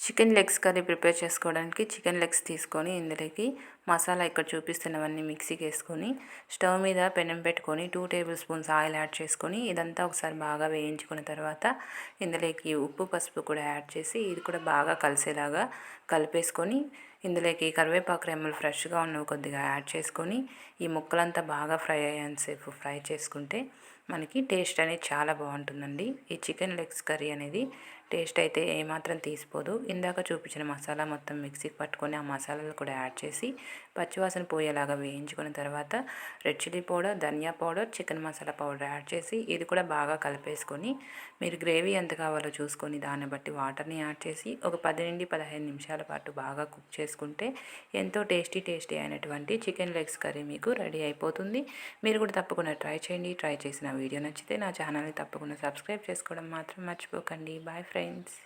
Chicken legs curry prepare చేసుకోవడానికి chicken legs తీసుకొని ఇందులోకి మసాలా ఇక్కడ చూపిస్తున్నవన్నీ మిక్సీకి వేసుకొని స్టవ్ మీద పెనం పెట్టుకొని 2 టేబుల్ స్పూన్స్ ఆయిల్ యాడ్ చేసుకొని ఇదంతా ఒకసారి బాగా వేయించుకున్న తర్వాత ఇందులోకి ఉప్పు పసుపు కూడా యాడ్ చేసి ఇది కూడా బాగా కలిసేలాగా కలిపేసుకొని ఇందులోకి కరివేపాకు రెమ్మలు ఫ్రెష్గా ఉన్నవి కొద్దిగా యాడ్ చేసుకొని ఈ ముక్కలంతా బాగా ఫ్రై అయ్యేంతసేపు ఫ్రై చేసుకుంటే మనకి టేస్ట్ అనేది చాలా బాగుంటుందండి. ఈ చికెన్ లెగ్స్ కర్రీ అనేది టేస్ట్ అయితే ఏమాత్రం తీసిపోదు. ఇందాక చూపించిన మసాలా మొత్తం మిక్సీకి పట్టుకొని ఆ మసాలాలు కూడా యాడ్ చేసి పచ్చివాసన పోయేలాగా వేయించుకున్న తర్వాత red chilli powder, dhaniya powder, chicken masala powder add చేసి ఇది కూడా బాగా కలిపేసుకొని మీరు గ్రేవీ ఎంత కావాలో చూసుకొని దాన్ని బట్టి వాటర్ని యాడ్ చేసి ఒక 10 నుండి 15 నిమిషాల పాటు బాగా కుక్ చేసుకుంటే ఎంతో టేస్టీ అయినటువంటి చికెన్ లెగ్స్ కర్రీ మీకు రెడీ అయిపోతుంది. మీరు కూడా తప్పకుండా ట్రై చేయండి. ట్రై చేసిన వీడియో నచ్చితే నా ఛానల్ని తప్పకుండా సబ్స్క్రైబ్ చేసుకోవడం మాత్రం మర్చిపోకండి. Bye friends.